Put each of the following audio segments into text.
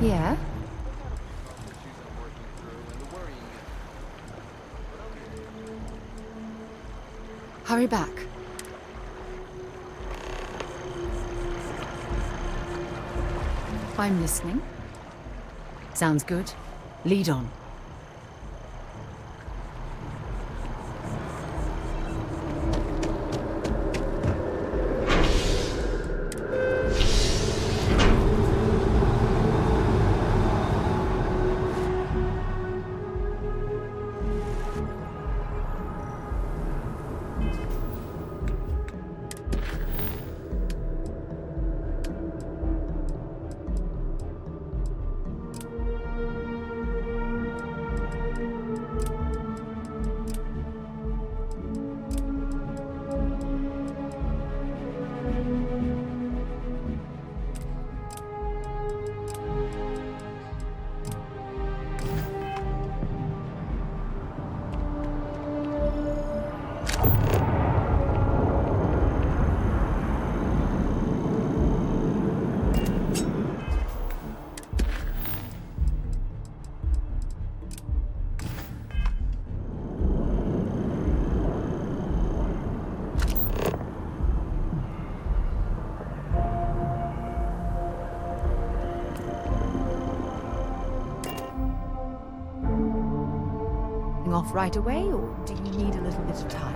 Yeah? Hurry back. I'm listening. Sounds good. Lead on. Off right away, or do you need a little bit of time?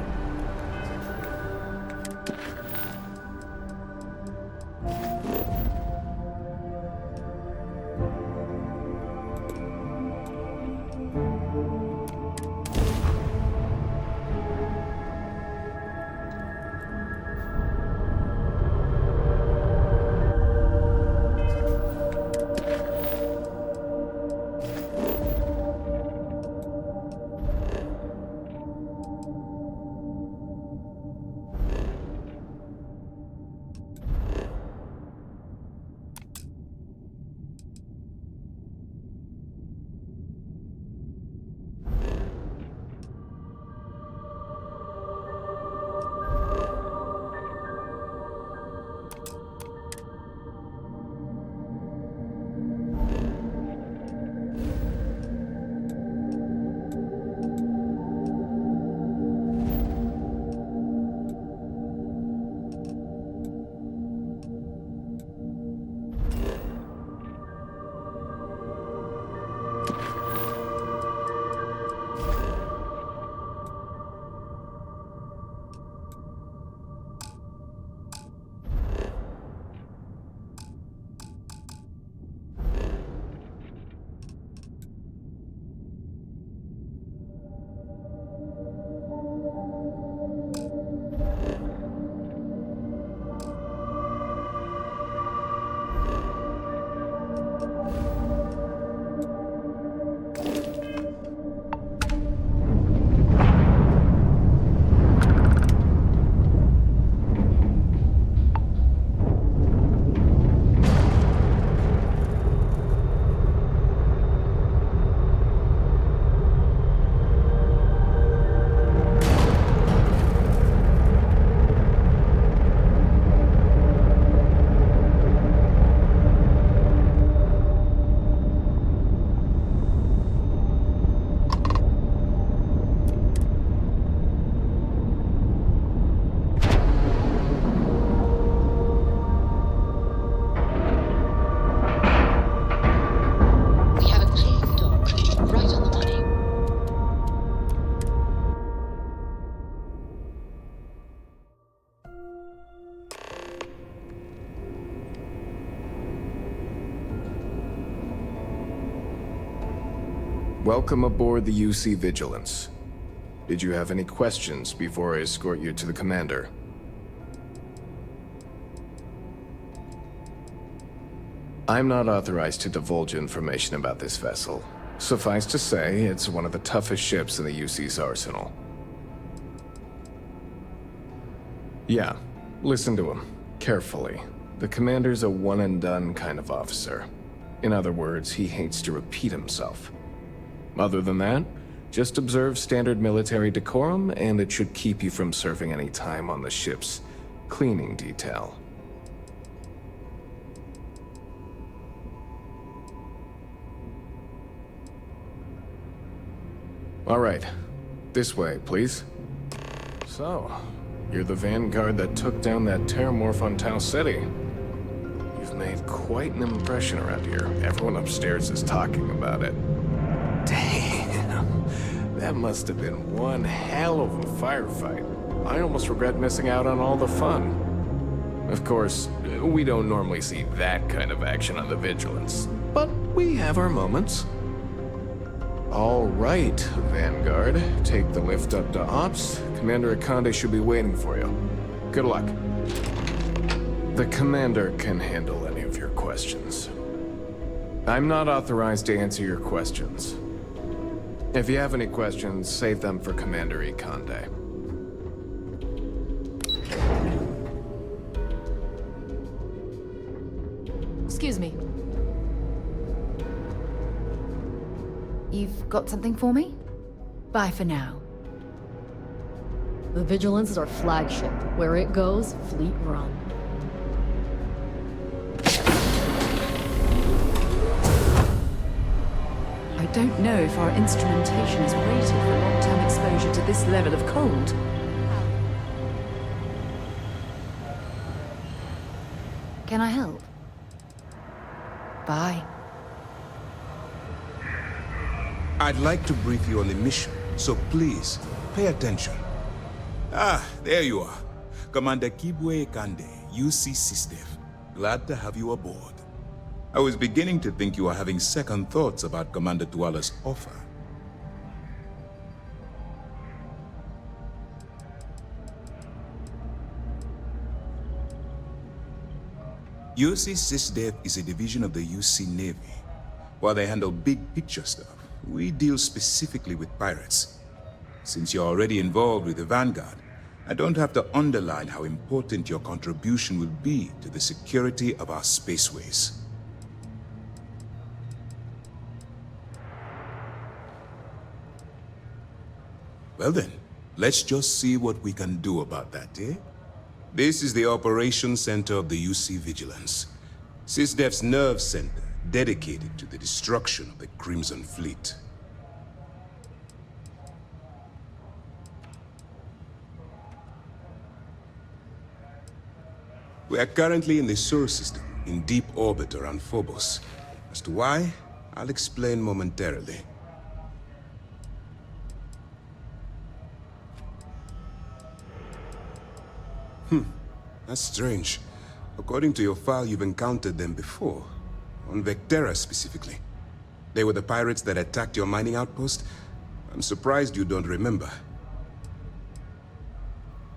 Welcome aboard the UC Vigilance. Did you have any questions before I escort you to the commander? I'm not authorized to divulge information about this vessel. Suffice to say, it's one of the toughest ships in the UC's arsenal. Yeah, listen to him, carefully. The commander's a one-and-done kind of officer. In other words, he hates to repeat himself. Other than that, just observe standard military decorum, and it should keep you from serving any time on the ship's cleaning detail. All right. This way, please. So, you're the vanguard that took down that terramorph on Tau City. You've made quite an impression around here. Everyone upstairs is talking about it. Damn. That must have been one hell of a firefight. I almost regret missing out on all the fun. Of course, we don't normally see that kind of action on the Vigilance, but we have our moments. All right, Vanguard. Take the lift up to Ops. Commander Akande should be waiting for you. Good luck. The Commander can handle any of your questions. I'm not authorized to answer your questions. If you have any questions, save them for Commander Akande. Excuse me. You've got something for me? Bye for now. The Vigilance is our flagship. Where it goes, fleet run. I don't know if our instrumentation is rated for long-term exposure to this level of cold. Can I help? Bye. I'd like to brief you on the mission, so please, pay attention. Ah, there you are. Commander Kibwe Kande, UC SysDev. Glad to have you aboard. I was beginning to think you were having second thoughts about Commander Tuala's offer. UC SysDev is a division of the UC Navy. While they handle big picture stuff, we deal specifically with pirates. Since you're already involved with the Vanguard, I don't have to underline how important your contribution will be to the security of our spaceways. Well then, let's just see what we can do about that, eh? This is the operations center of the UC Vigilance. SysDev's nerve center, dedicated to the destruction of the Crimson Fleet. We are currently in the solar system, in deep orbit around Phobos. As to why, I'll explain momentarily. That's strange. According to your file, you've encountered them before. On Vectera, specifically. They were the pirates that attacked your mining outpost? I'm surprised you don't remember.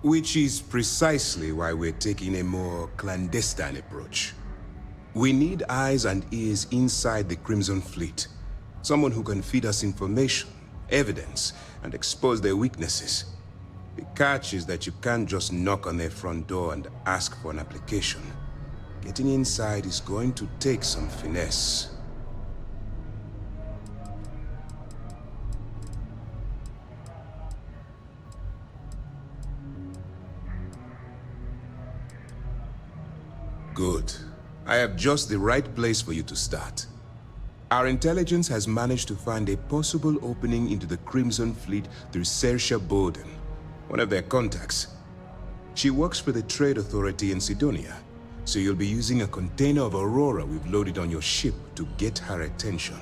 Which is precisely why we're taking a more clandestine approach. We need eyes and ears inside the Crimson Fleet. Someone who can feed us information, evidence, and expose their weaknesses. The catch is that you can't just knock on their front door and ask for an application. Getting inside is going to take some finesse. Good. I have just the right place for you to start. Our intelligence has managed to find a possible opening into the Crimson Fleet through Saoirse Bowden, one of their contacts. She works for the Trade Authority in Sidonia, so you'll be using a container of Aurora we've loaded on your ship to get her attention.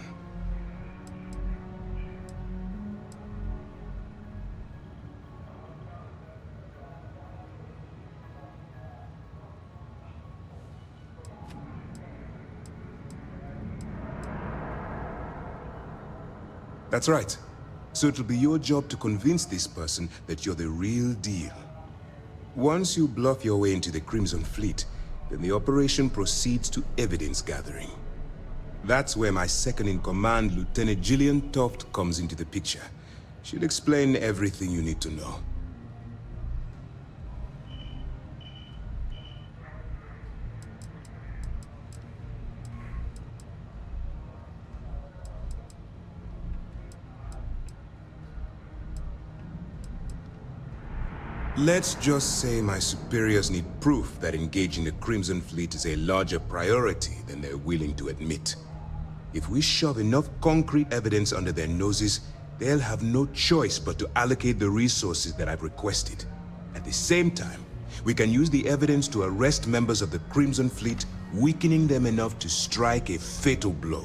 That's right. So it'll be your job to convince this person that you're the real deal. Once you bluff your way into the Crimson Fleet, then the operation proceeds to evidence gathering. That's where my second-in-command, Lieutenant Gillian Toft, comes into the picture. She'll explain everything you need to know. Let's just say my superiors need proof that engaging the Crimson Fleet is a larger priority than they're willing to admit. If we shove enough concrete evidence under their noses, they'll have no choice but to allocate the resources that I've requested. At the same time, we can use the evidence to arrest members of the Crimson Fleet, weakening them enough to strike a fatal blow.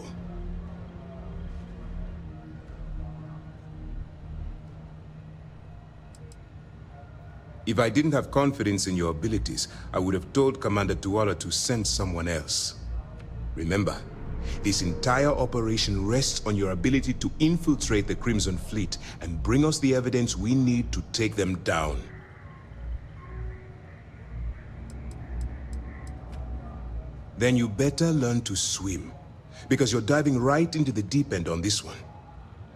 If I didn't have confidence in your abilities, I would have told Commander Tuara to send someone else. Remember, this entire operation rests on your ability to infiltrate the Crimson Fleet and bring us the evidence we need to take them down. Then you better learn to swim, because you're diving right into the deep end on this one.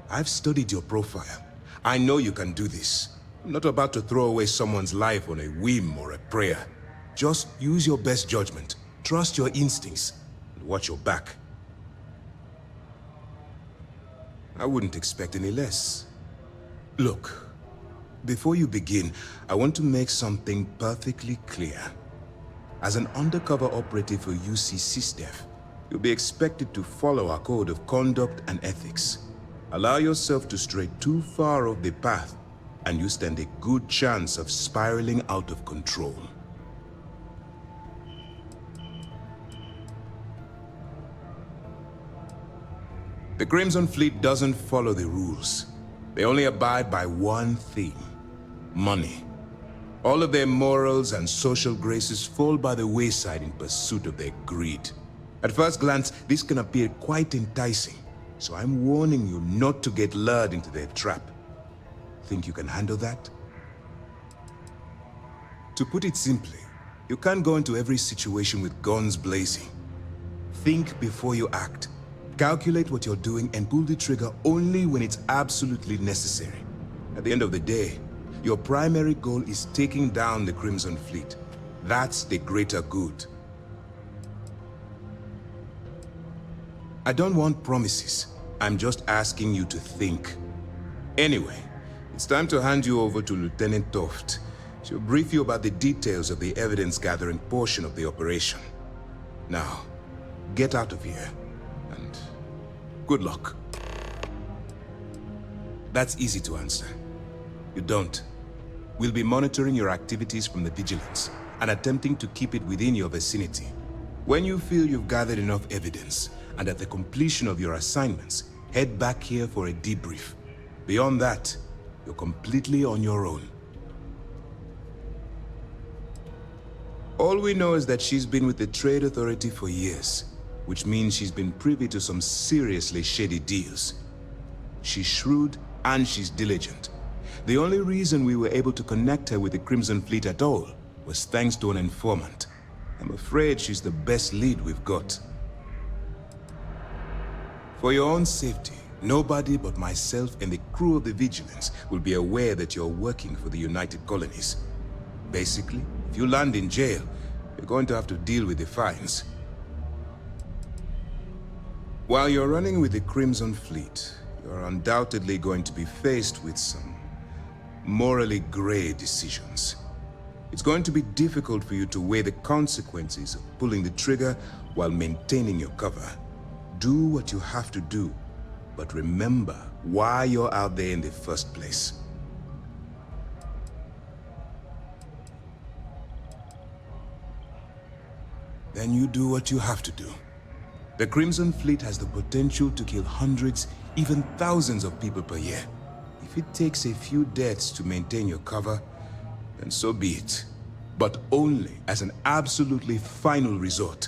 I've studied your profile. I know you can do this. I'm not about to throw away someone's life on a whim or a prayer. Just use your best judgment, trust your instincts, and watch your back. I wouldn't expect any less. Look, before you begin, I want to make something perfectly clear. As an undercover operative for UC SysDef, you'll be expected to follow our code of conduct and ethics. Allow yourself to stray too far off the path, and you stand a good chance of spiraling out of control. The Crimson Fleet doesn't follow the rules. They only abide by one thing: money. All of their morals and social graces fall by the wayside in pursuit of their greed. At first glance, this can appear quite enticing, so I'm warning you not to get lured into their trap. Think you can handle that? To put it simply, you can't go into every situation with guns blazing. Think before you act. Calculate what you're doing and pull the trigger only when it's absolutely necessary. At the end of the day, your primary goal is taking down the Crimson Fleet. That's the greater good. I don't want promises. I'm just asking you to think. Anyway, it's time to hand you over to Lieutenant Toft. She'll brief you about the details of the evidence-gathering portion of the operation. Now, get out of here, and good luck. That's easy to answer. You don't. We'll be monitoring your activities from the Vigilance and attempting to keep it within your vicinity. When you feel you've gathered enough evidence, and at the completion of your assignments, head back here for a debrief. Beyond that, you're completely on your own. All we know is that she's been with the Trade Authority for years, which means she's been privy to some seriously shady deals. She's shrewd and she's diligent. The only reason we were able to connect her with the Crimson Fleet at all was thanks to an informant. I'm afraid she's the best lead we've got. For your own safety, nobody but myself and the crew of the Vigilance will be aware that you're working for the United Colonies. Basically, if you land in jail, you're going to have to deal with the fines. While you're running with the Crimson Fleet, you're undoubtedly going to be faced with some morally gray decisions. It's going to be difficult for you to weigh the consequences of pulling the trigger while maintaining your cover. Do what you have to do, but remember why you're out there in the first place. Then you do what you have to do. The Crimson Fleet has the potential to kill hundreds, even thousands of people per year. If it takes a few deaths to maintain your cover, then so be it. But only as an absolutely final resort.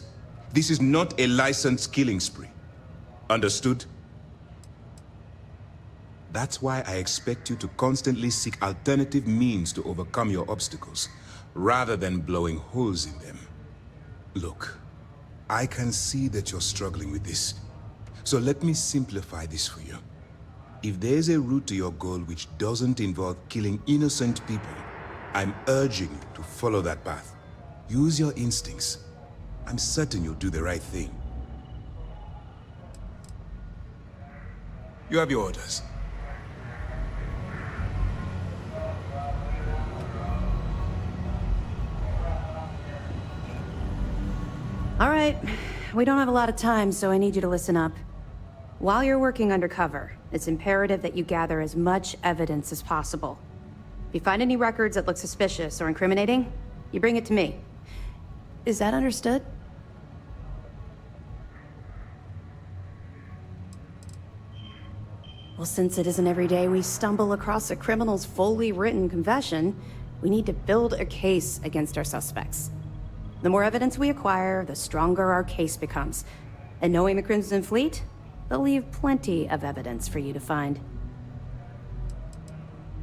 This is not a licensed killing spree. Understood? That's why I expect you to constantly seek alternative means to overcome your obstacles, rather than blowing holes in them. Look, I can see that you're struggling with this. So let me simplify this for you. If there's a route to your goal which doesn't involve killing innocent people, I'm urging you to follow that path. Use your instincts. I'm certain you'll do the right thing. You have your orders. All right. We don't have a lot of time, so I need you to listen up. While you're working undercover, it's imperative that you gather as much evidence as possible. If you find any records that look suspicious or incriminating, you bring it to me. Is that understood? Well, since it isn't every day we stumble across a criminal's fully written confession, we need to build a case against our suspects. The more evidence we acquire, the stronger our case becomes. And knowing the Crimson Fleet, they'll leave plenty of evidence for you to find.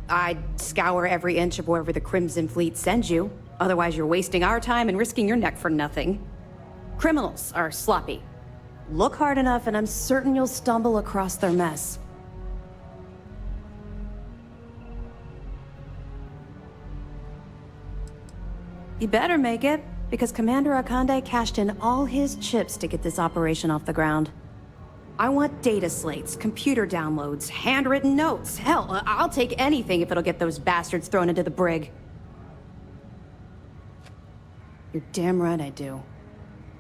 I'd scour every inch of wherever the Crimson Fleet sends you. Otherwise, you're wasting our time and risking your neck for nothing. Criminals are sloppy. Look hard enough and I'm certain you'll stumble across their mess. You better make it, because Commander Akande cashed in all his chips to get this operation off the ground. I want data slates, computer downloads, handwritten notes. Hell, I'll take anything if it'll get those bastards thrown into the brig. You're damn right I do.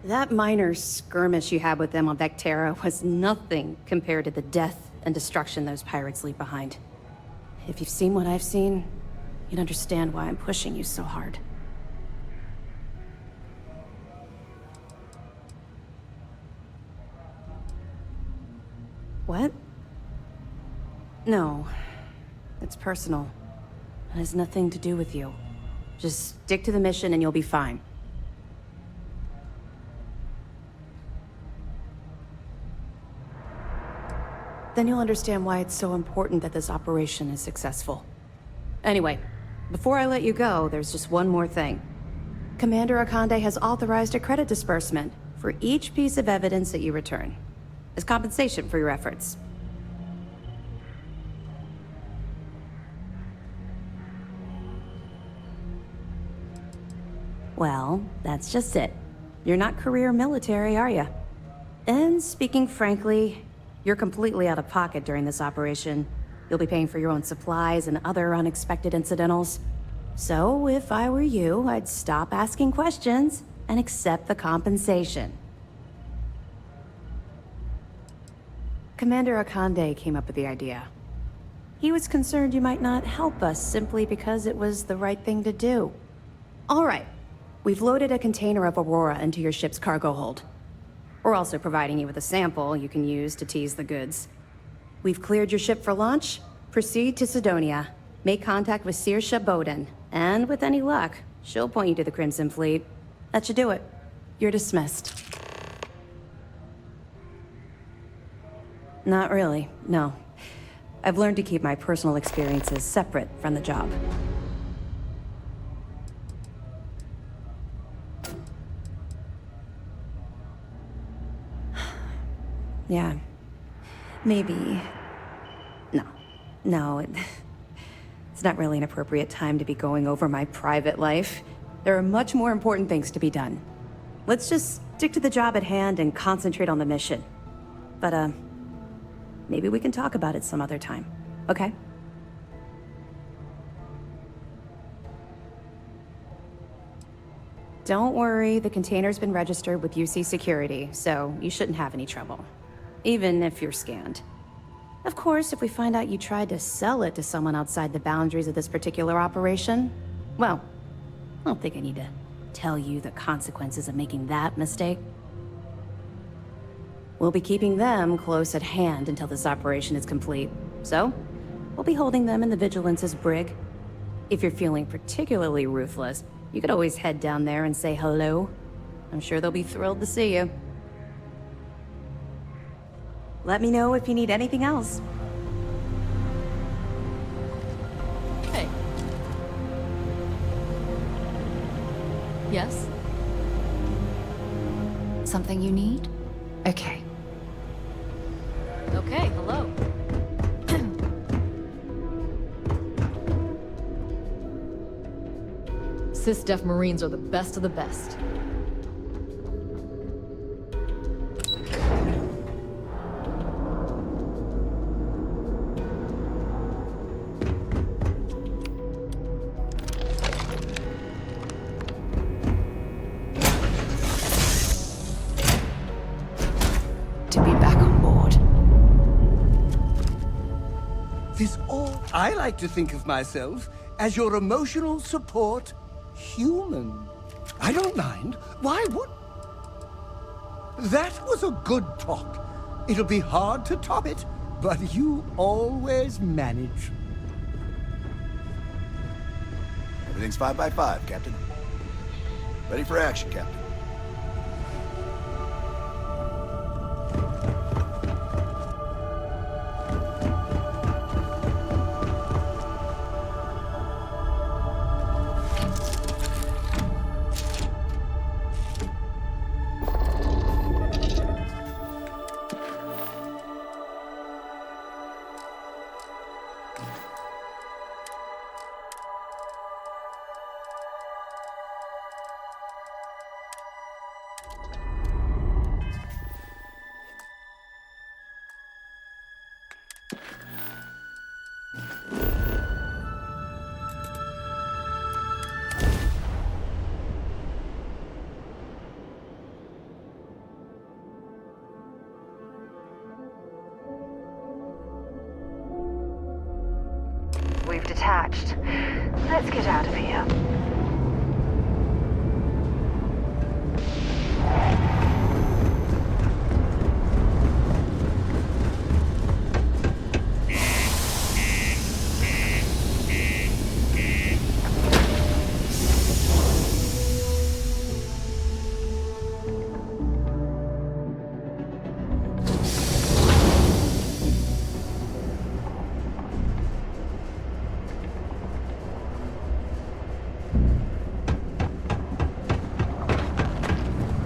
That minor skirmish you had with them on Vectera was nothing compared to the death and destruction those pirates leave behind. If you've seen what I've seen, you'd understand why I'm pushing you so hard. What? No. It's personal. It has nothing to do with you. Just stick to the mission and you'll be fine. Then you'll understand why it's so important that this operation is successful. Anyway, before I let you go, there's just one more thing. Commander Akande has authorized a credit disbursement for each piece of evidence that you return, as compensation for your efforts. Well, that's just it. You're not career military, are you? And speaking frankly, you're completely out of pocket during this operation. You'll be paying for your own supplies and other unexpected incidentals. So, if I were you, I'd stop asking questions and accept the compensation. Commander Akande came up with the idea. He was concerned you might not help us simply because it was the right thing to do. All right, we've loaded a container of Aurora into your ship's cargo hold. We're also providing you with a sample you can use to tease the goods. We've cleared your ship for launch. Proceed to Sidonia. Make contact with Saoirse Bowden. And with any luck, she'll point you to the Crimson Fleet. That should do it. You're dismissed. Not really, no. I've learned to keep my personal experiences separate from the job. Yeah. Maybe. No, it's not really an appropriate time to be going over my private life. There are much more important things to be done. Let's just stick to the job at hand and concentrate on the mission. But, maybe we can talk about it some other time, okay? Don't worry, the container's been registered with UC Security, so you shouldn't have any trouble. Even if you're scanned. Of course, if we find out you tried to sell it to someone outside the boundaries of this particular operation, well, I don't think I need to tell you the consequences of making that mistake. We'll be keeping them close at hand until this operation is complete. So, we'll be holding them in the Vigilance's brig. If you're feeling particularly ruthless, you could always head down there and say hello. I'm sure they'll be thrilled to see you. Let me know if you need anything else. Hey. Yes? Something you need? Okay. Okay, hello. Sys-Def Marines are the best of the best. To be back on board. all. I like to think of myself as your emotional support human. I don't mind. Why would... That was a good talk. It'll be hard to top it, but you always manage. Everything's 5 by 5, Captain. Ready for action, Captain. We've detached. Let's get out of here.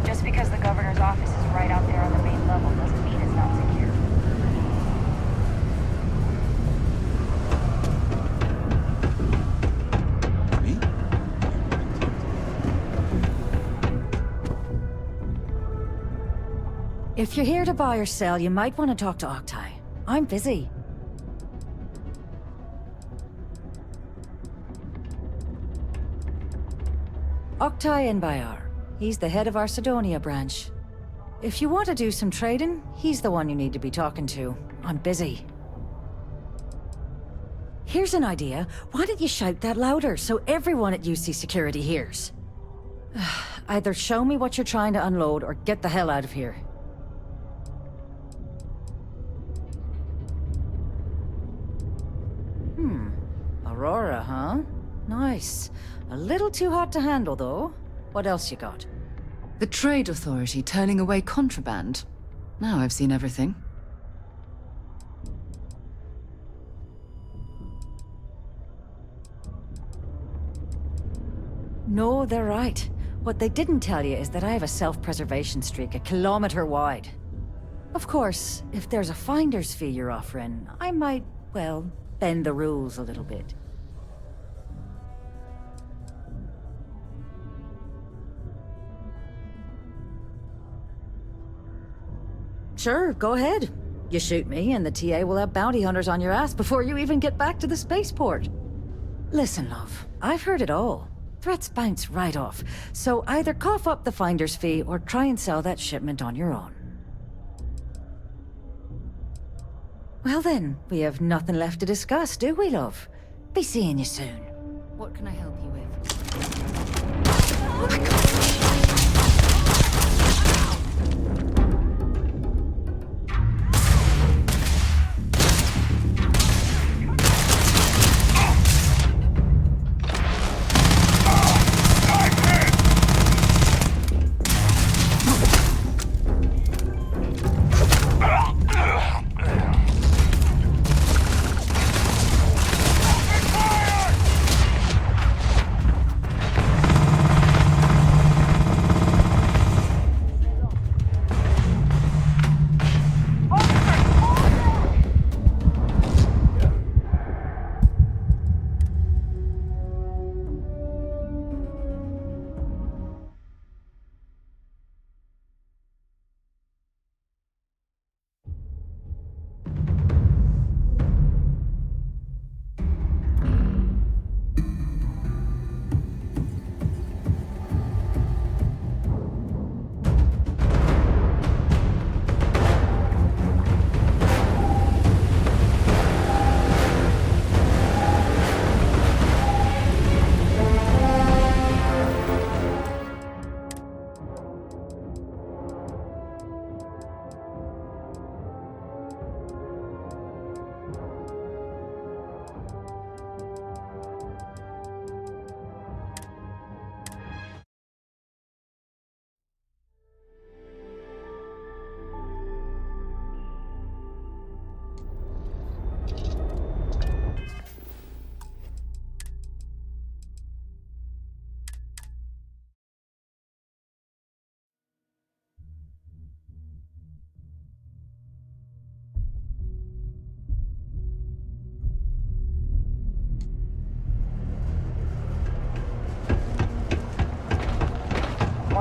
Just because the governor's office is right out there on the main level doesn't mean it's not secure. Me? If you're here to buy or sell, you might want to talk to Octai. I'm busy. Octai Bayar. He's the head of our Sidonia branch. If you want to do some trading, he's the one you need to be talking to. I'm busy. Here's an idea. Why don't you shout that louder so everyone at UC Security hears? Either show me what you're trying to unload or get the hell out of here. Aurora, huh? Nice. A little too hot to handle, though. What else you got? The Trade Authority turning away contraband. Now I've seen everything. No, they're right. What they didn't tell you is that I have a self-preservation streak 1 kilometer wide. Of course, if there's a finder's fee you're offering, I might, well, bend the rules a little bit. Sure, go ahead. You shoot me, and the TA will have bounty hunters on your ass before you even get back to the spaceport. Listen, love, I've heard it all. Threats bounce right off, so either cough up the finder's fee or try and sell that shipment on your own. Well then, we have nothing left to discuss, do we, love? Be seeing you soon. What can I help you with?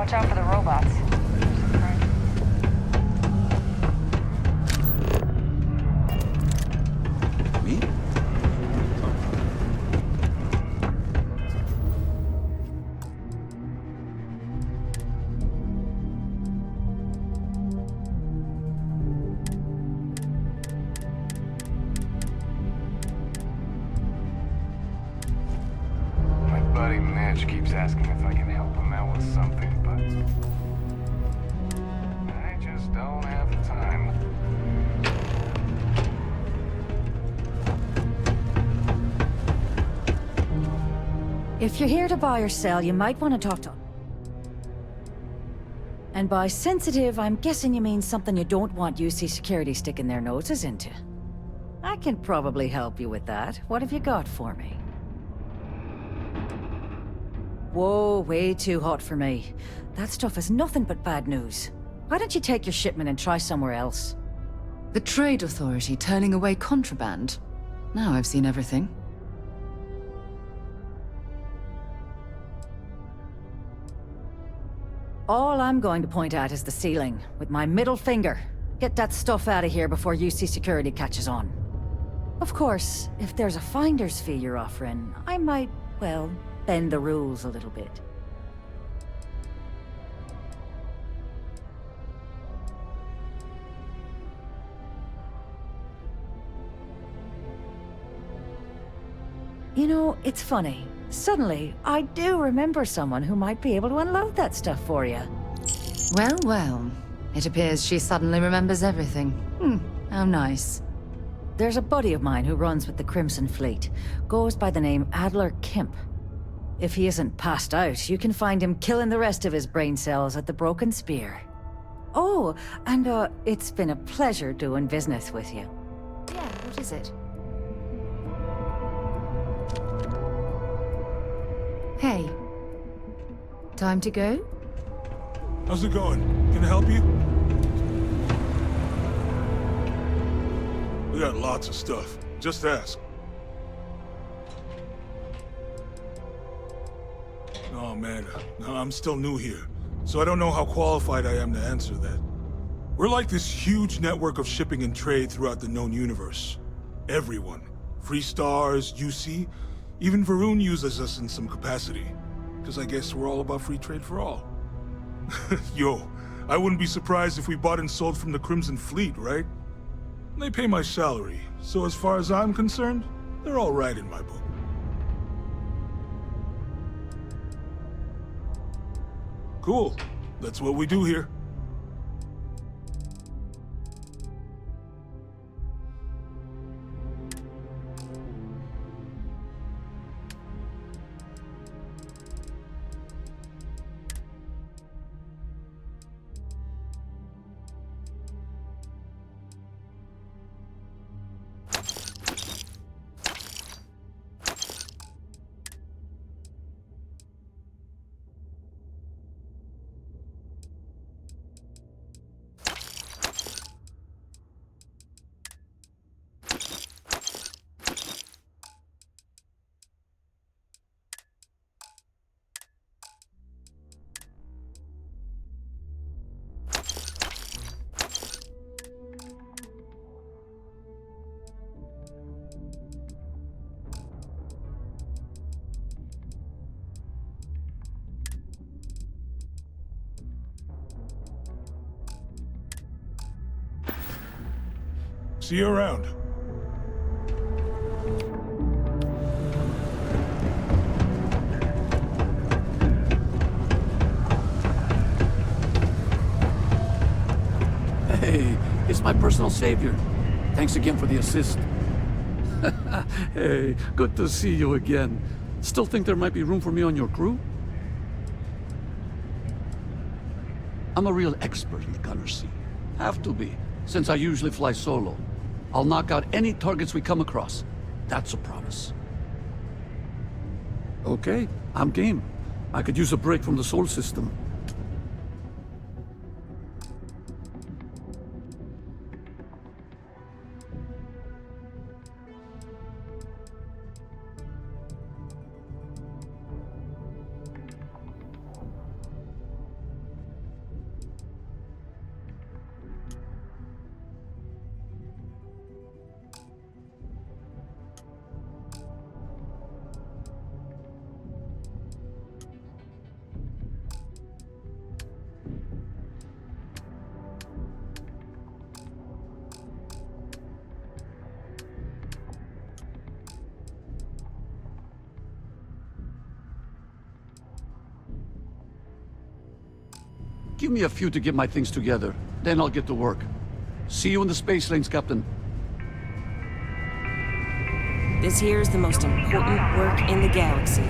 Watch out for the robots. Me? My buddy Mitch keeps asking if I can help him out with something, but I just don't have the time. If you're here to buy or sell, you might want to talk to... And by sensitive, I'm guessing you mean something you don't want UC security sticking their noses into. I can probably help you with that. What have you got for me? Whoa, way too hot for me. That stuff is nothing but bad news. Why don't you take your shipment and try somewhere else? The Trade Authority turning away contraband. Now I've seen everything. All I'm going to point at is the ceiling, with my middle finger. Get that stuff out of here before UC security catches on. Of course, if there's a finder's fee you're offering, I might, well, bend the rules a little bit. You know, it's funny. Suddenly, I do remember someone who might be able to unload that stuff for you. Well, well. It appears she suddenly remembers everything. How nice. There's a buddy of mine who runs with the Crimson Fleet. Goes by the name Adler Kemp. If he isn't passed out, you can find him killing the rest of his brain cells at the Broken Spear. Oh, and it's been a pleasure doing business with you. Yeah, what is it? Hey. Time to go? How's it going? Can I help you? We got lots of stuff. Just ask. Oh man, I'm still new here, so I don't know how qualified I am to answer that. We're like this huge network of shipping and trade throughout the known universe. Everyone. Free Stars, UC, even Varun uses us in some capacity. Because I guess we're all about free trade for all. Yo, I wouldn't be surprised if we bought and sold from the Crimson Fleet, right? They pay my salary, so as far as I'm concerned, they're all right in my book. Cool. That's what we do here. See you around. Hey, it's my personal savior. Thanks again for the assist. Hey, good to see you again. Still think there might be room for me on your crew? I'm a real expert in the gunner seat. Have to be, since I usually fly solo. I'll knock out any targets we come across. That's a promise. Okay, I'm game. I could use a break from the Sol system. Give me a few to get my things together. Then I'll get to work. See you in the space lanes, Captain. This here is the most important work in the galaxy.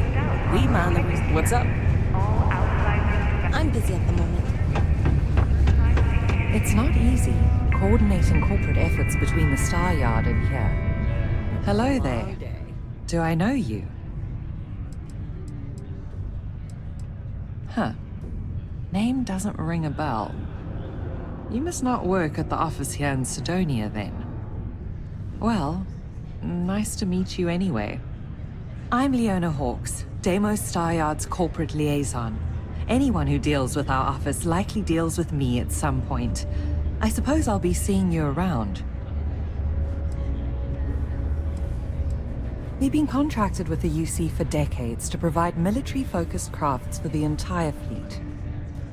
We mind the reason. What's up? I'm busy at the moment. It's not easy, coordinating corporate efforts between the Star Yard and here. Hello there. Do I know you? Huh. Name doesn't ring a bell. You must not work at the office here in Sidonia, then. Well, nice to meet you anyway. I'm Leona Hawks, Deimos Star Yard's corporate liaison. Anyone who deals with our office likely deals with me at some point. I suppose I'll be seeing you around. We've been contracted with the UC for decades to provide military-focused crafts for the entire fleet.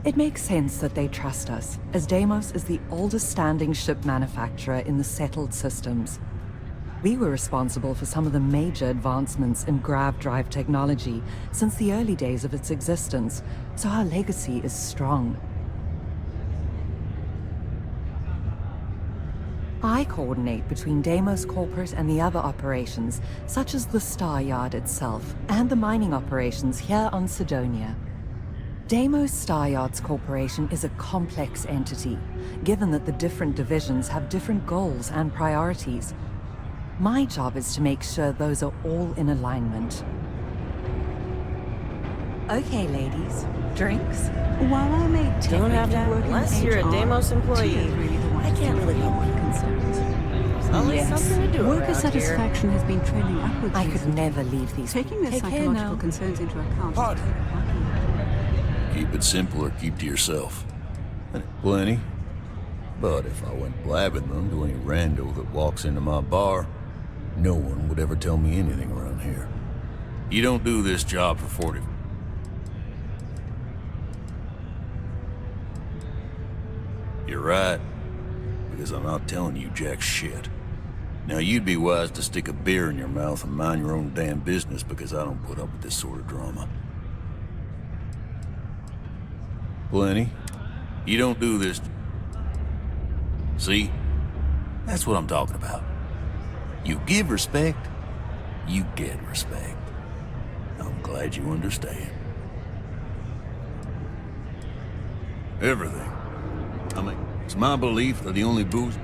It makes sense that they trust us, as Deimos is the oldest standing ship manufacturer in the settled systems. We were responsible for some of the major advancements in grav drive technology since the early days of its existence, so our legacy is strong. I coordinate between Deimos Corporate and the other operations, such as the Star Yard itself, and the mining operations here on Sidonia. Deimos Star Yards Corporation is a complex entity, given that the different divisions have different goals and priorities. My job is to make sure those are all in alignment. Okay, ladies. Drinks? While I may Don't have to, unless you're a Deimos employee. I can't really help you. There's always something to do Worker around satisfaction has been trending upwards. I could never leave these Taking their psychological concerns into account. Pardon. Keep it simple or keep to yourself. Plenty. But if I went blabbing them to any rando that walks into my bar, no one would ever tell me anything around here. You don't do this job for 40... You're right, because I'm not telling you jack shit. Now you'd be wise to stick a beer in your mouth and mind your own damn business, because I don't put up with this sort of drama. Plenty. You don't do this... See? That's what I'm talking about. You give respect, you get respect. I'm glad you understand. Everything. I mean, it's my belief that the only booze...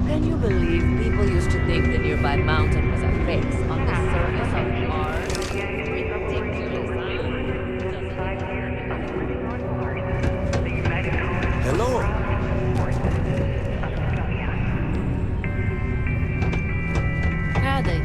Can you believe people used to think the nearby mountain was a face on the surface of Mars? Hello. Howdy.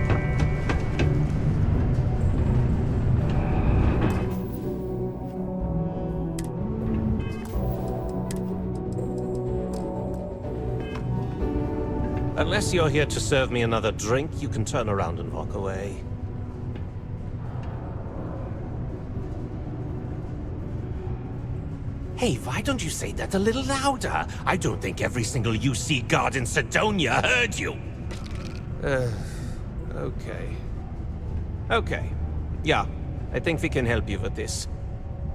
Unless you're here to serve me another drink, you can turn around and walk away. Hey, why don't you say that a little louder? I don't think every single UC guard in Sidonia heard you. Okay. Okay. Yeah, I think we can help you with this.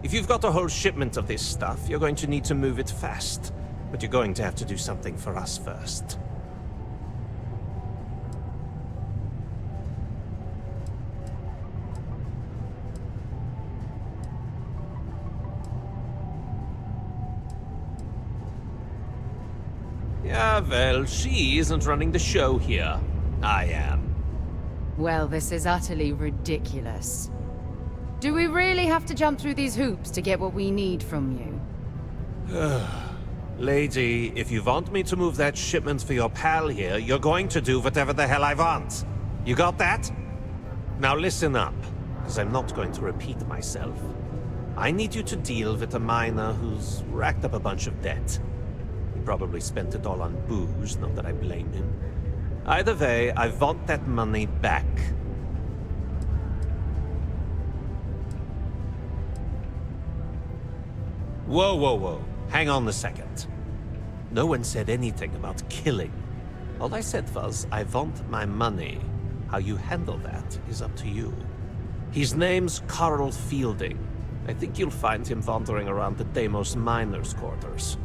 If you've got a whole shipment of this stuff, you're going to need to move it fast. But you're going to have to do something for us first. Yeah, well, she isn't running the show here. I am. Well, this is utterly ridiculous. Do we really have to jump through these hoops to get what we need from you? Lady, if you want me to move that shipment for your pal here, you're going to do whatever the hell I want. You got that? Now listen up, because I'm not going to repeat myself. I need you to deal with a miner who's racked up a bunch of debt. He probably spent it all on booze, not that I blame him. Either way, I want that money back. Whoa, whoa, whoa. Hang on a second. No one said anything about killing. All I said was, I want my money. How you handle that is up to you. His name's Carl Fielding. I think you'll find him wandering around the Deimos miners' quarters.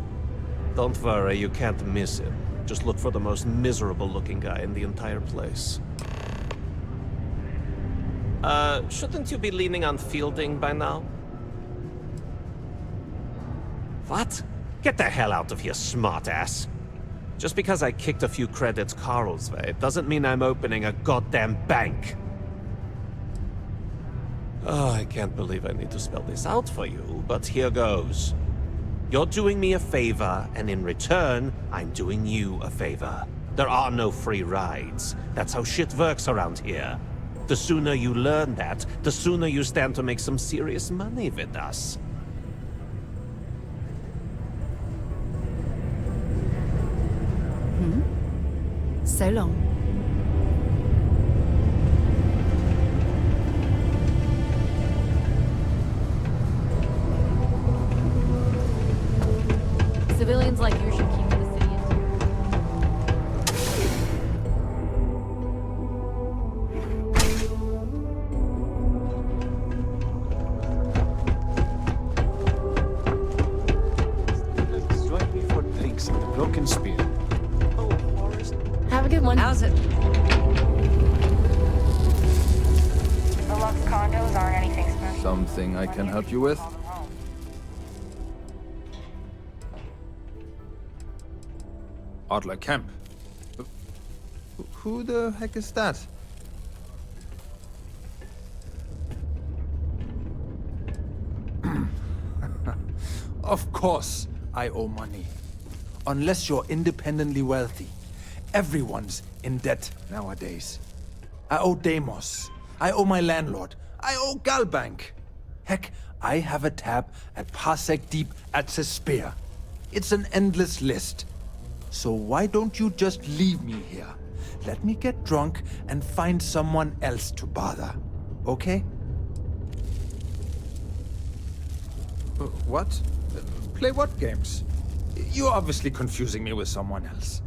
Don't worry, you can't miss him. Just look for the most miserable-looking guy in the entire place. Shouldn't you be leaning on Fielding by now? What? Get the hell out of here, smartass. Just because I kicked a few credits Carl's way doesn't mean I'm opening a goddamn bank. Oh, I can't believe I need to spell this out for you, but here goes. You're doing me a favor, and in return, I'm doing you a favor. There are no free rides. That's how shit works around here. The sooner you learn that, the sooner you stand to make some serious money with us. So long. Civilians like you should keep the city Let's join me for drinks at the Broken Spear. Have a good one. How's it? The Lux condos aren't anything special. Something I can help you with? Adler Camp. Who the heck is that? Of course I owe money. Unless you're independently wealthy. Everyone's in debt nowadays. I owe Deimos. I owe my landlord. I owe Galbank. Heck, I have a tab at Parsec Deep at the Spear. It's an endless list. So why don't you just leave me here? Let me get drunk and find someone else to bother. Okay? What? Play what games? You're obviously confusing me with someone else.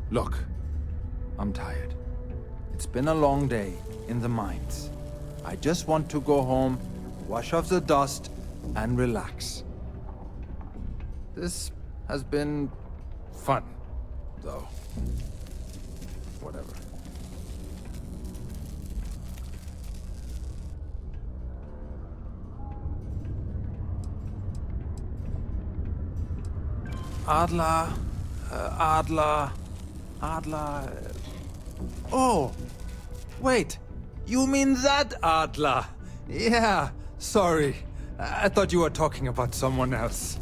Look, I'm tired. It's been a long day in the mines. I just want to go home, wash off the dust, and relax. This has been fun, though. Whatever. Adler. Oh, wait. You mean that Adler? Yeah, sorry. I thought you were talking about someone else.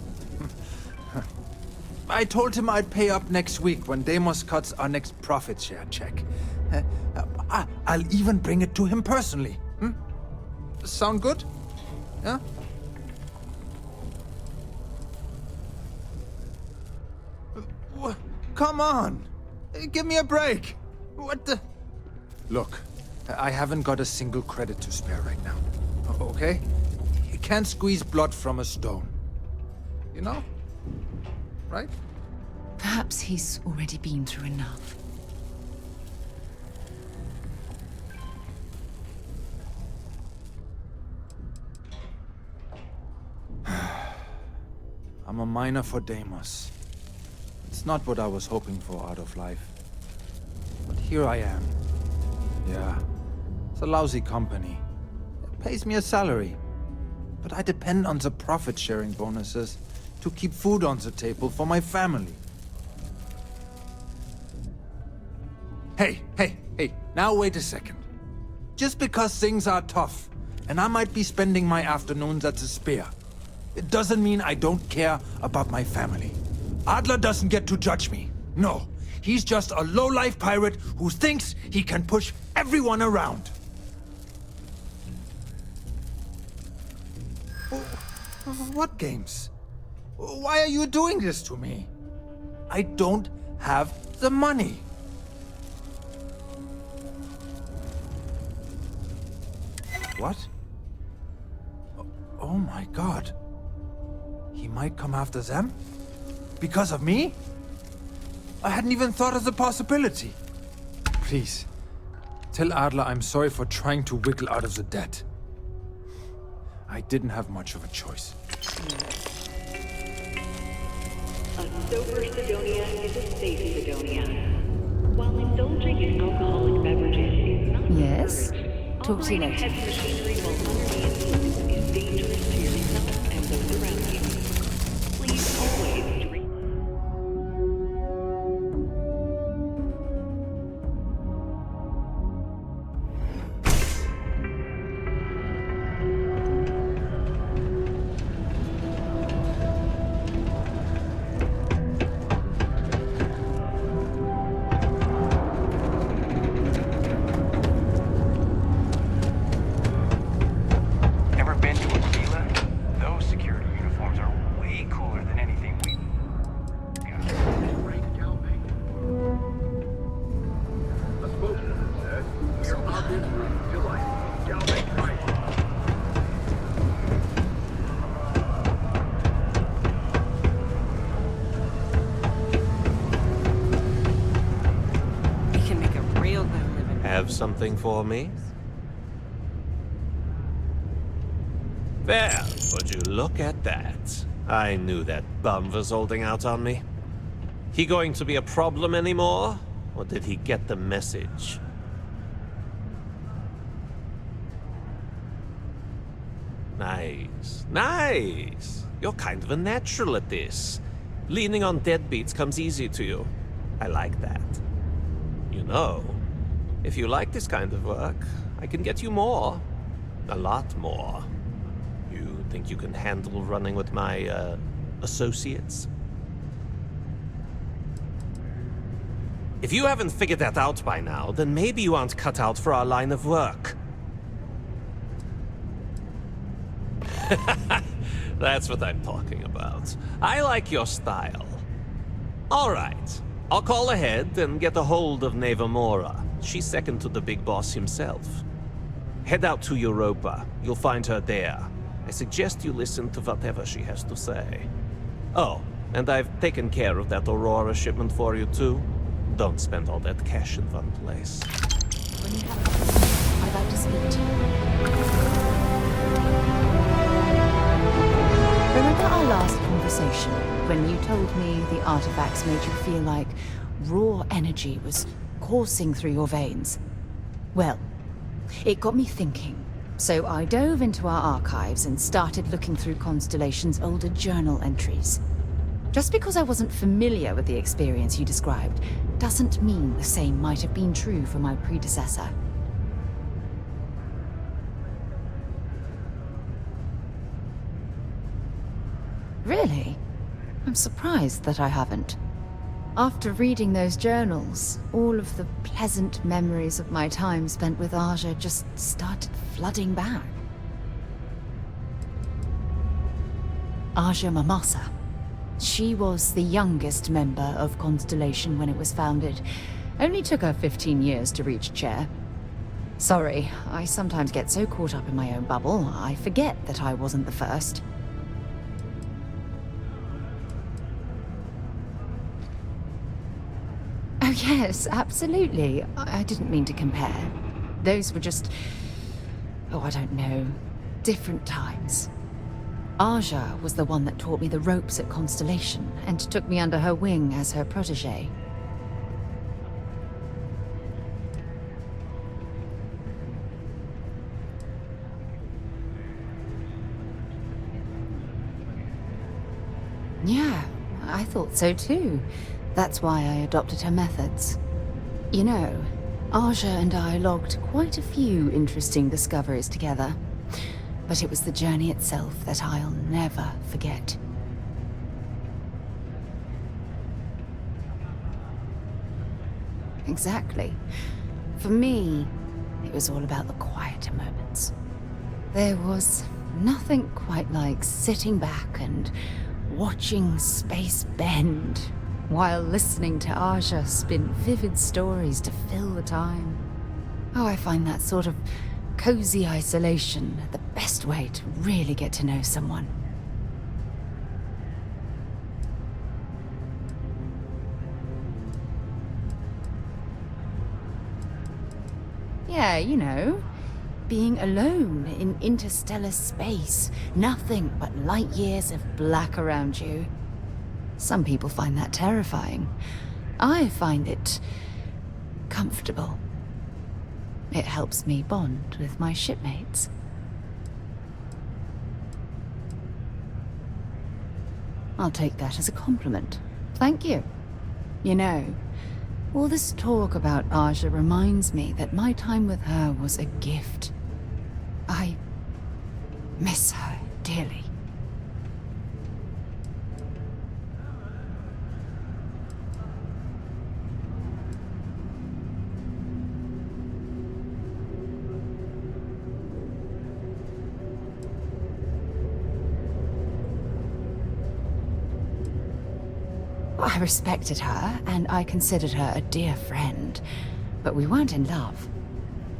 I told him I'd pay up next week when Deimos cuts our next profit share check. I'll even bring it to him personally. Sound good? Yeah? Come on! Give me a break! What the... Look, I haven't got a single credit to spare right now. Okay? You can't squeeze blood from a stone. You know? Right? Perhaps he's already been through enough. I'm a miner for Deimos. It's not what I was hoping for out of life. But here I am. Yeah, it's a lousy company. It pays me a salary. But I depend on the profit-sharing bonuses to keep food on the table for my family. Hey, now wait a second. Just because things are tough, and I might be spending my afternoons at the Spear, it doesn't mean I don't care about my family. Adler doesn't get to judge me. No, he's just a low-life pirate who thinks he can push everyone around. What games? Why are you doing this to me? I don't have the money. What? Oh my God. He might come after them? Because of me? I hadn't even thought of the possibility. Please, tell Adler I'm sorry for trying to wiggle out of the debt. I didn't have much of a choice. A sober Sidonia is a safe Sidonia. While indulging in alcoholic beverages is not Yes? Talk to you operating later. heavy machinery while under the influence is dangerous to yourself and those around you. Please always drink. Ever been to a villa? Those security uniforms are way cooler than anything we got. A spokesman said, "We are on this route to life. Galbank right." We can make a real good living. Have something for me? There, would you look at that? I knew that bum was holding out on me. He going to be a problem anymore? Or did he get the message? Nice. Nice! You're kind of a natural at this. Leaning on deadbeats comes easy to you. I like that. You know, if you like this kind of work, I can get you more. A lot more. You think you can handle running with my, associates? If you haven't figured that out by now, then maybe you aren't cut out for our line of work. That's what I'm talking about. I like your style. All right. I'll call ahead and get a hold of Nevamora. She's second to the big boss himself. Head out to Europa. You'll find her there. I suggest you listen to whatever she has to say. Oh, and I've taken care of that Aurora shipment for you too. Don't spend all that cash in one place. When you have I'd like to speak to you. Remember our last conversation when you told me the artifacts made you feel like raw energy was coursing through your veins? Well, it got me thinking. So I dove into our archives and started looking through Constellation's older journal entries. Just because I wasn't familiar with the experience you described doesn't mean the same might have been true for my predecessor. Really? I'm surprised that I haven't. After reading those journals, all of the pleasant memories of my time spent with Aja just started flooding back. Aja Mamasa. She was the youngest member of Constellation when it was founded. Only took her 15 years to reach chair. Sorry, I sometimes get so caught up in my own bubble, I forget that I wasn't the first. Oh yes, absolutely. I didn't mean to compare. Those were just... oh, I don't know. Different times. Aja was the one that taught me the ropes at Constellation and took me under her wing as her protege. Yeah, I thought so too. That's why I adopted her methods. You know, Aja and I logged quite a few interesting discoveries together. But it was the journey itself that I'll never forget. Exactly. For me, it was all about the quieter moments. There was nothing quite like sitting back and watching space bend while listening to Aja spin vivid stories to fill the time. Oh, I find that sort of cozy isolation the best way to really get to know someone. Yeah, you know, being alone in interstellar space. Nothing but light years of black around you. Some people find that terrifying. I find it comfortable. It helps me bond with my shipmates. I'll take that as a compliment. Thank you. You know, all this talk about Aja reminds me that my time with her was a gift. I miss her dearly. I respected her, and I considered her a dear friend, but we weren't in love.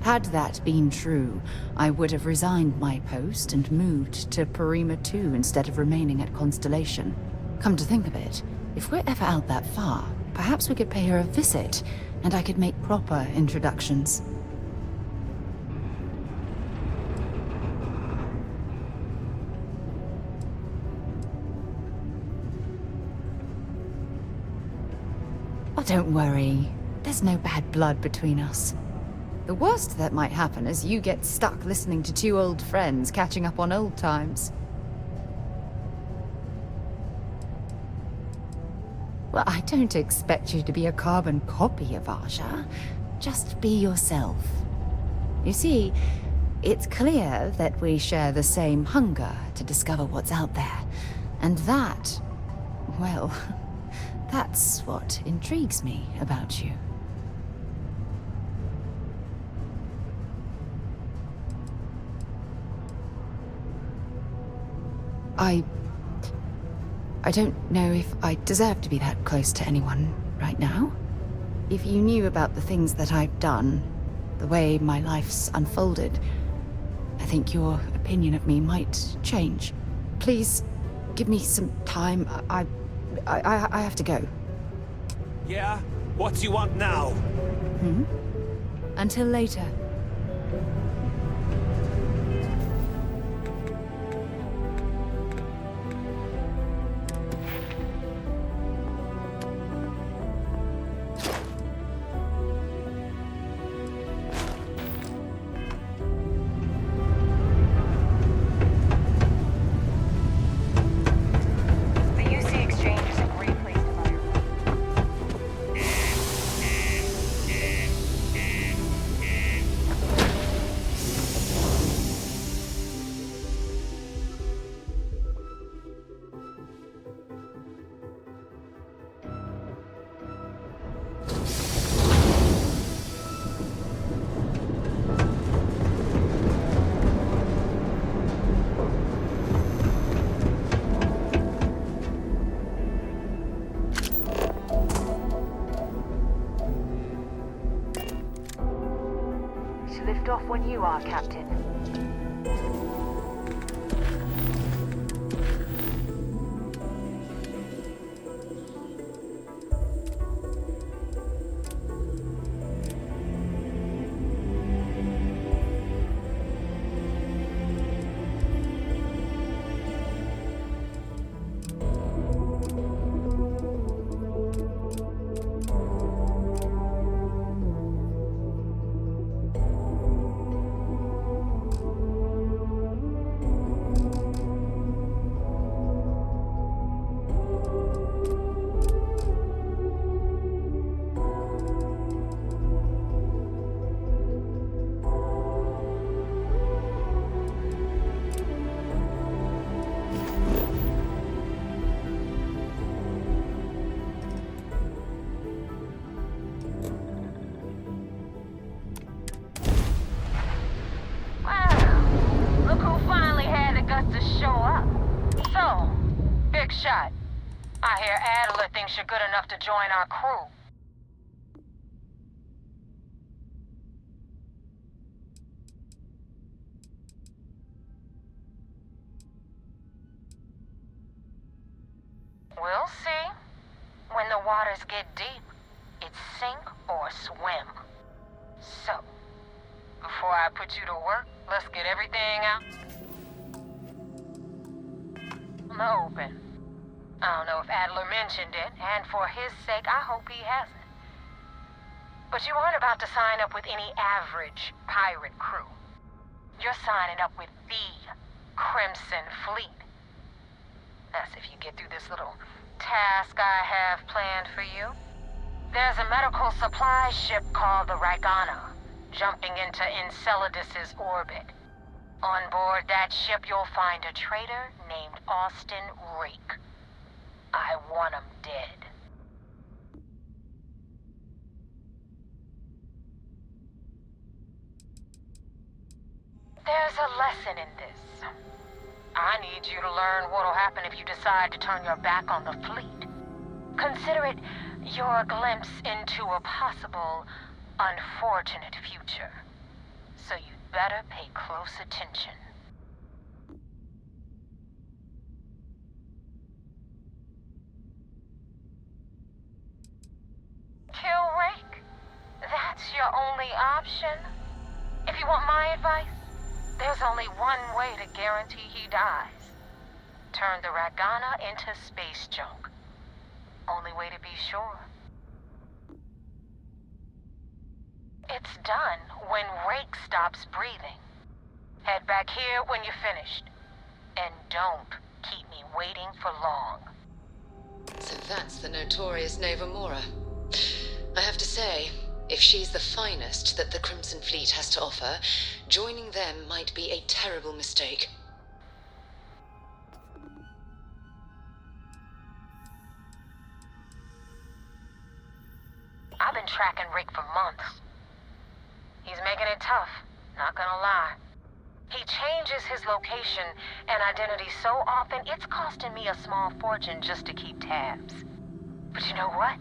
Had that been true, I would have resigned my post and moved to Perima 2 instead of remaining at Constellation. Come to think of it, if we're ever out that far, perhaps we could pay her a visit, and I could make proper introductions. Oh, don't worry. There's no bad blood between us. The worst that might happen is you get stuck listening to two old friends catching up on old times. Well, I don't expect you to be a carbon copy of Aja. Just be yourself. You see, it's clear that we share the same hunger to discover what's out there. And that, well, that's what intrigues me about you. I don't know if I deserve to be that close to anyone right now. If you knew about the things that I've done, the way my life's unfolded, I think your opinion of me might change. Please, give me some time. I have to go. Yeah? What do you want now? Until later. Lift off when you are, Captain. To show up. So, big shot. I hear Adler thinks you're good enough to join our crew. We'll see. When the waters get deep, it's sink or swim. So, Before I put you to work, let's get everything out in the open. I don't know if Adler mentioned it, and for his sake, I hope he hasn't. But you aren't about to sign up with any average pirate crew. You're signing up with the Crimson Fleet. That's if you get through this little task I have planned for you. There's a medical supply ship called the Ragana, jumping into Enceladus's orbit. On board that ship, you'll find a traitor named Austin Rake. I want him dead. There's a lesson in this. I need you to learn what'll happen if you decide to turn your back on the fleet. Consider it your glimpse into a possible, unfortunate future. So you'd better pay close attention. Kill Rake? That's your only option? If you want my advice, there's only one way to guarantee he dies. Turn the Ragana into space junk. Only way to be sure. It's done when Rake stops breathing. Head back here when you're finished. And don't keep me waiting for long. So that's the notorious Nova Mora. I have to say, if she's the finest that the Crimson Fleet has to offer, joining them might be a terrible mistake. I've been tracking Rick for months. He's making it tough, not gonna lie. He changes his location and identity so often, it's costing me a small fortune just to keep tabs. But you know what?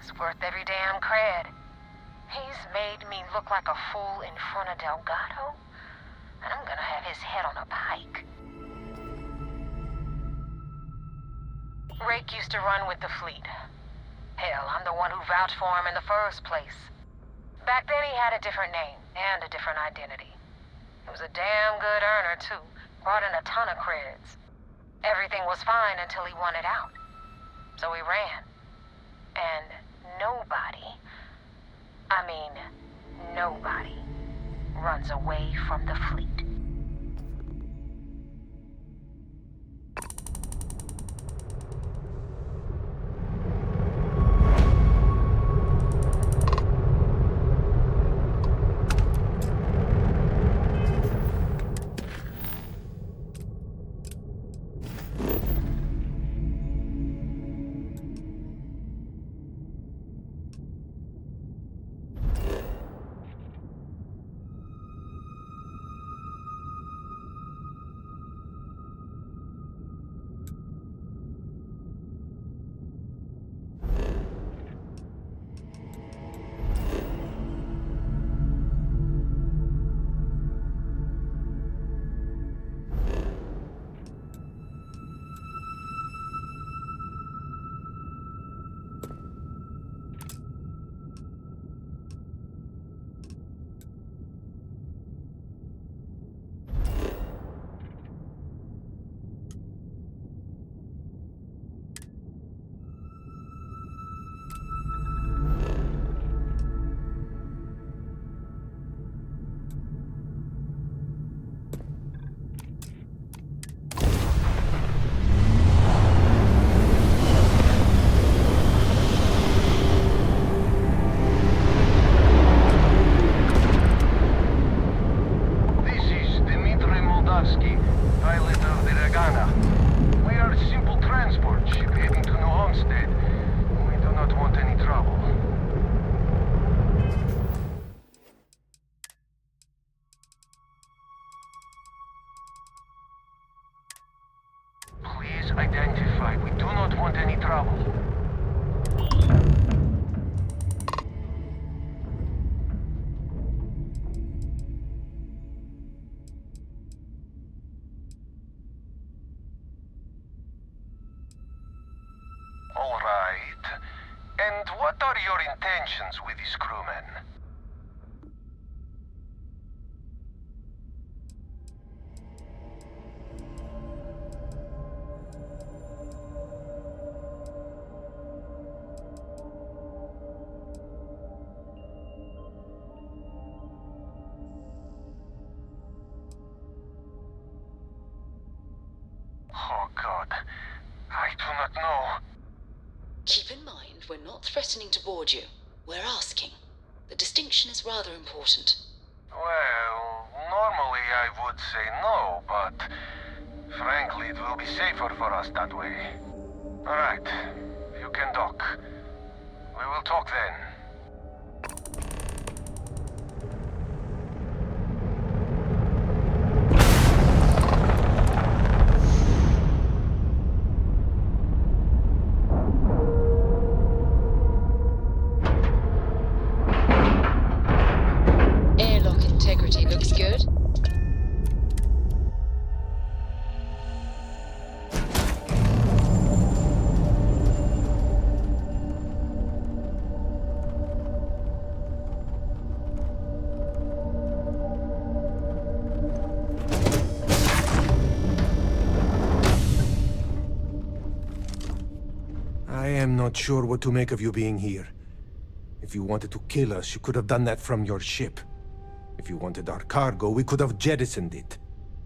It's worth every damn cred. He's made me look like a fool in front of Delgado, and I'm gonna have his head on a pike. Rake used to run with the fleet. Hell, I'm the one who vouched for him in the first place. Back then he had a different name and a different identity. He was a damn good earner, too. Brought in a ton of creds. Everything was fine until he wanted out. So he ran. And nobody, nobody runs away from the fleet. Pilot of the Ragana. We are a simple transport ship heading to New Homestead. We do not want any trouble. Please identify. We do not want any trouble. All right. And what are your intentions with these crewmen? We're not threatening to board you. We're asking. The distinction is rather important. Well, normally I would say no, but frankly, it will be safer for us that way. Alright, you can dock. We will talk then. Airlock integrity looks good. I am not sure what to make of you being here. If you wanted to kill us, you could have done that from your ship. If you wanted our cargo, we could have jettisoned it.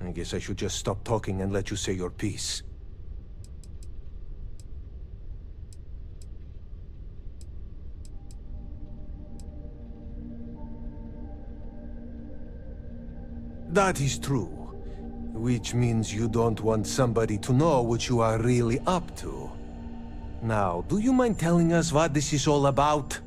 I guess I should just stop talking and let you say your piece. That is true. Which means you don't want somebody to know what you are really up to. Now, do you mind telling us what this is all about?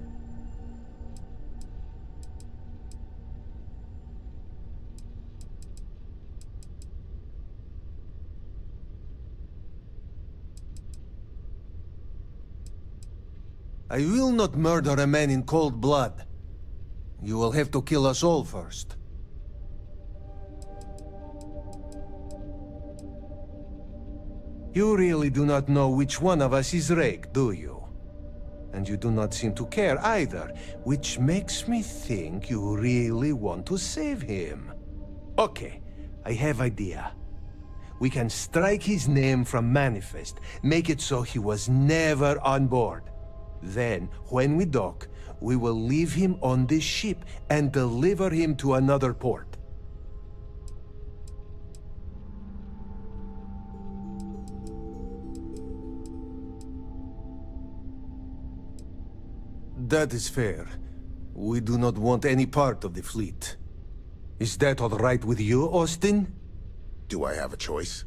I will not murder a man in cold blood. You will have to kill us all first. You really do not know which one of us is Rake, do you? And you do not seem to care either, which makes me think you really want to save him. Okay, I have idea. We can strike his name from Manifest, make it so he was never on board. Then, when we dock, we will leave him on this ship and deliver him to another port. That is fair. We do not want any part of the fleet. Is that all right with you, Austin? Do I have a choice?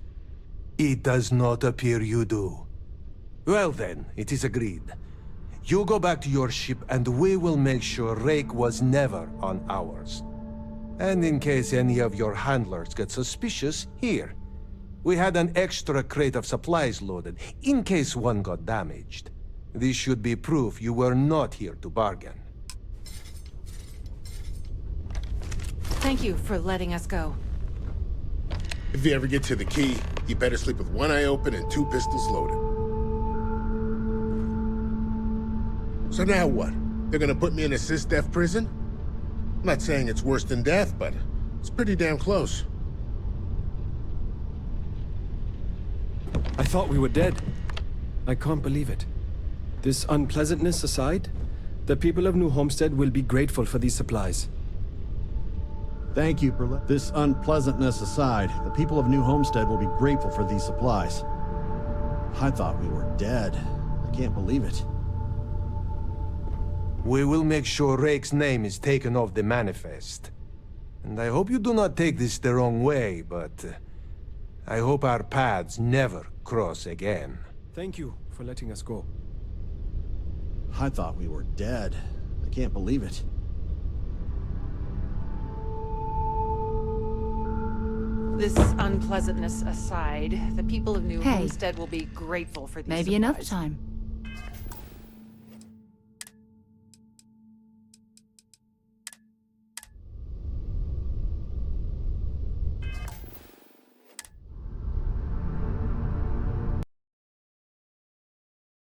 It does not appear you do. Well then, it is agreed. You go back to your ship and we will make sure Rake was never on ours. And in case any of your handlers get suspicious, here. We had an extra crate of supplies loaded, in case one got damaged. This should be proof you were not here to bargain. Thank you for letting us go. If you ever get to the key, you better sleep with one eye open and 2 pistols loaded. So now what? They're gonna put me in a sys-def prison? I'm not saying it's worse than death, but it's pretty damn close. I thought we were dead. I can't believe it. This unpleasantness aside, the people of New Homestead will be grateful for these supplies. Thank you, Perla. This unpleasantness aside, the people of New Homestead will be grateful for these supplies. I thought we were dead. I can't believe it. We will make sure Rake's name is taken off the manifest. And I hope you do not take this the wrong way, but I hope our paths never cross again. Thank you for letting us go. I thought we were dead. I can't believe it. This unpleasantness aside, the people of New Hey. Homestead will be grateful for these Maybe supplies. another time.